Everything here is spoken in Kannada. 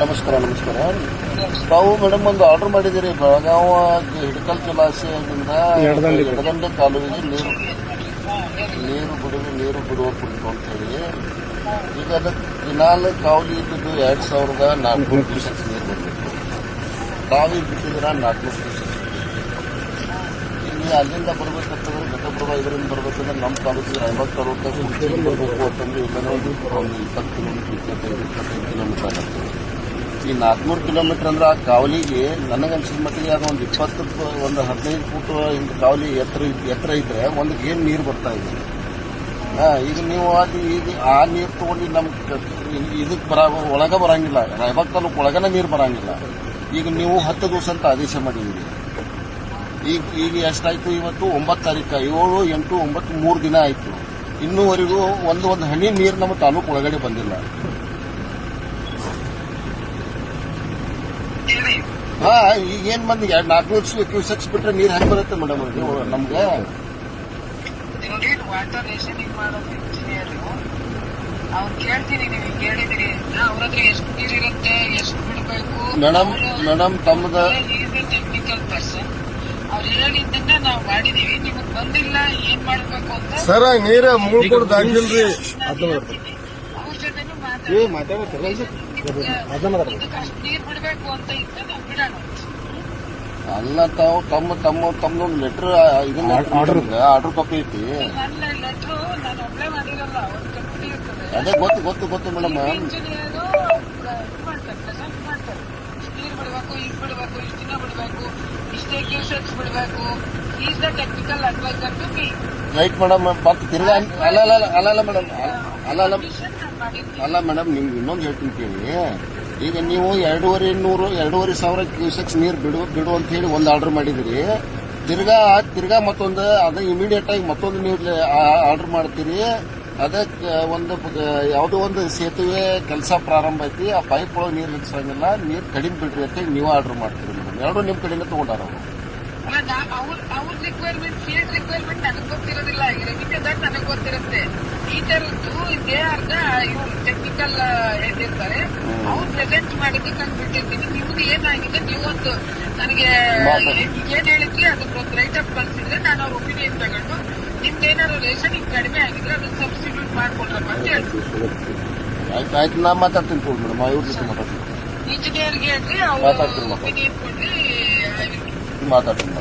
ನಮಸ್ಕಾರ. ತಾವು ಮೇಡಮ್ ಒಂದು ಆರ್ಡರ್ ಮಾಡಿದಿರಿ ಬೆಳಗಾವ ಹಿಡಕಲ್ ಜಲಾಶಯದಿಂದ ಎಡದಂಡೆ ಕಾಲುವೆಗೆ ನೀರು ಬಿಡುವ ಕುರಿತು ಅಂತ ಹೇಳಿ ಈಗ ಅದಕ್ಕೆ ದಿನಾಲ್ ಕಾವಲಿ ಇದ್ದಿದ್ದು 2400 ಕ್ಯೂಸೆಕ್ಸ್ ನೀರು ಬರಬೇಕು. ತಾವೀಗ ಬಿಟ್ಟಿದ್ದೀರ 400 ಕ್ಯೂಸೆಕ್ಸ್. ಇಲ್ಲಿ ಅಲ್ಲಿಂದ ಬರ್ಬೇಕಂತಂದ್ರೆ ಘಟಪ್ರಭಾ ಇದರಿಂದ ಬರ್ಬೇಕಂದ್ರೆ ನಮ್ಮ ತಾಲೂಕಿಗೆ 50 60 ಬರಬೇಕು ಅಂತಂದ್ರೆ ಇಲ್ಲನೇ ಒಂದು 20 ಕಿಲೋಮೀಟರ್ 25 ಕಿಲೋಮೀಟರ್ ಆಗುತ್ತೆ. ಈ 400 ಕಿಲೋಮೀಟರ್ ಅಂದ್ರೆ ಆ ಕಾವಲಿಗೆ ನನಗನ್ಸಿದ ಮಟ್ಟಿಗೆ ಅದು ಒಂದು 15 ಫೂಟ್ ಹಿಂದೆ ಕಾವಲಿ ಎತ್ತರ ಇದ್ರೆ ಒಂದು ಏನು ನೀರು ಬರ್ತಾ ಇದೆ. ಈಗ ನೀವು ಅದು ಈಗ ಆ ನೀರು ತಗೊಂಡು ನಮ್ಗೆ ಇದಕ್ಕೆ ಒಳಗೆ ಬರಂಗಿಲ್ಲ. ರಾಯಬಾಗ್ ತಾಲೂಕು ಒಳಗನ ನೀರು ಬರಂಗಿಲ್ಲ. ಈಗ ನೀವು 10 ದಿವಸ ಅಂತ ಆದೇಶ ಮಾಡಿದ್ದೀರಿ. ಈಗ ಎಷ್ಟಾಯ್ತು? ಇವತ್ತು 9 ತಾರೀಕು, 7, 8, 9 3 ದಿನ ಆಯ್ತು. ಇನ್ನೂವರೆಗೂ ಒಂದು ಹನಿ ನೀರು ನಮ್ಮ ತಾಲೂಕು ಒಳಗಡೆ ಬಂದಿಲ್ಲ. ಈಗ ಏನ್ ಬಂದು 400 ಕ್ಯೂಸೆಕ್ಸ್ ಬಿಟ್ರೆ ನೀರು ಹೆಂಗ್ ಬರುತ್ತೆ ಮೇಡಮ್ ನಮ್ಗೆ? ವಾಟರ್ ರೇಷನಿಂಗ್ ಮಾಡೋದು ಇಂಜಿನಿಯರ್ ಅವ್ರು ಕೇಳ್ತೀನಿ, ನೀವು ಕೇಳಿದಿರಿ ಅವ್ರ ಹತ್ರ ಎಷ್ಟು ನೀರು ಇರುತ್ತೆ, ಎಷ್ಟು ಬಿಡಬೇಕು ಮೇಡಮ್ ತಮ್ಮದ ಟೆಕ್ನಿಕಲ್ ಪರ್ಸನ್ ಅವ್ರು ಹೇಳಿದ್ದನ್ನ ನಾವು ಮಾಡಿದೀವಿ. ನಿಮಗ್ ಬಂದಿಲ್ಲ, ಏನ್ ಮಾಡ್ಬೇಕು ಅಂತ ಸರ್ ನೀರ ಮೂಳ್ಕೊಡ್ದಾಗಿಲ್ರಿ. ಅವ್ರ ಜೊತೆನೂ ಮಾತಾಡ್ತೀವಿ. ಅಷ್ಟು ನೀರು ಬಿಡಬೇಕು ಅಂತ ಇತ್ತು, ನಾವು ಬಿಡೋಣ. ಅಲ್ಲ ತಾವು ತಮ್ಮದೊಂದು ಲೆಟರ್ ಇದನ್ನ ಆರ್ಡರ್ ಕಾಪಿ ಐತಿ. ನನ್ನ ಲೆಟ್ರು ನಾನು ಅಪ್ಲೈ ಮಾಡಿರಲ್ಲ, ಒಂದು ಕಂಪ್ನಿ ಇರ್ತದೆ. ಅದೇ ಗೊತ್ತು ಮೇಡಮ್. ಇಂಜಿನಿಯರು ಮಾಡ್ತಾರೆ, ಪ್ರೆಸೆಂಟ್ ಮಾಡ್ತಾರೆ. ಇಷ್ಟು ನೀರು ಬಿಡಬೇಕು, ಈಗ ಬಿಡಬೇಕು, ಇಷ್ಟು ದಿನ ಬಿಡಬೇಕು, ಇಷ್ಟೇ ಕ್ಯೂಸೆಕ್ಸ್ ಬಿಡಬೇಕು. Is the technical advisor to me. Right madam. ಮತ್ತೆ ತಿರ್ಗಾ ಅಲ್ಲ ಮೇಡಮ್, ನಿಮ್ಗೆ ಇನ್ನೊಂದು ಹೇಳ್ತೀನಿ ಕೇಳಿ. ಈಗ ನೀವು 2,500 ಕ್ಯೂಸೆಕ್ಸ್ ನೀರು ಬಿಡು ಅಂತ ಹೇಳಿ ಒಂದು ಆರ್ಡರ್ ಮಾಡಿದಿರಿ. ತಿರ್ಗಾ ಮತ್ತೊಂದು ಅದು ಇಮಿಡಿಯೇಟ್ ಆಗಿ ಮತ್ತೊಂದು ನೀವು ಆರ್ಡರ್ ಮಾಡ್ತೀರಿ. ಅದಕ್ಕೆ ಯಾವುದೋ ಒಂದು ಸೇತುವೆ ಕೆಲಸ ಪ್ರಾರಂಭ ಐತಿ, ಆ ಪೈಪ್ ಒಳಗೆ ನೀರು ಹೆಚ್ಚಂಗಿಲ್ಲ, ನೀರು ಕಡಿಮೆ ಬಿಡ್ರಿ ಅಂತ ಹೇಳಿ ನೀವು ಆರ್ಡರ್ ಮಾಡ್ತೀರಿ ಮೇಡಮ್. ಎರಡು ನಿಮ್ಮ ಕಡೆಯಿಂದ ತಗೊಂಡಾರ ಅವರು. ಅವ್ರ ರಿಕ್ವೈರ್ಮೆಂಟ್, ಫೀಲ್ಡ್ ರಿಕ್ವೈರ್ಮೆಂಟ್ ನನಗೆ ಗೊತ್ತಿರೋದಿಲ್ಲ. ರೆವಿನ್ಯೂದಾಗ ನನಗೆ ಗೊತ್ತಿರುತ್ತೆ. ಈ ತರದ್ದು ಇದೇ ಅರ್ಧ ಇವ್ರು ಟೆಕ್ನಿಕಲ್ ಹೇಳಿರ್ತಾರೆ. ಅವ್ರು ಪ್ರೆಸೆಂಟ್ ಮಾಡಿದ್ದು ನಾನು ಬಿಟ್ಟಿರ್ತೀನಿ. ನಿಮ್ದು ಏನಾಗಿದೆ, ನೀವೊಂದು ನನಗೆ ಏನ್ ಹೇಳಿದ್ರಿ ಅದಕ್ಕೊಂದು ರೈಟ್ ಅಪ್ ಕಳ್ಸಿದ್ರೆ ನಾನು ಅವ್ರ ಒಪಿನಿಯನ್ ತಗೊಂಡು ನಿಮ್ದೇನಾದ್ರು ರೇಷನಿಂಗ್ ಕಡಿಮೆ ಆಗಿದ್ರೆ ಅದನ್ನ ಸಬ್ಸ್ಟಿಟ್ಯೂಟ್ ಮಾಡ್ಕೊಡ್ರಪ್ಪ ಅಂತ ಹೇಳ್ತೀನಿ. ಆಯ್ತು, ನಾ ಮಾತಾಡ್ತೀನಿ ಮೇಡಮ್. ಇವ್ರ ಜೊತೆ ಮಾತಾಡ್ತೀನಿ. ಇಂಜಿನಿಯರ್ಗೆ ಹೇಳ್ರಿ, ಅವ್ರು ಒಪಿನಿಯನ್ ಕೊಡ್ರಿ, ಮಾತಾಡ್ತೀನಿ.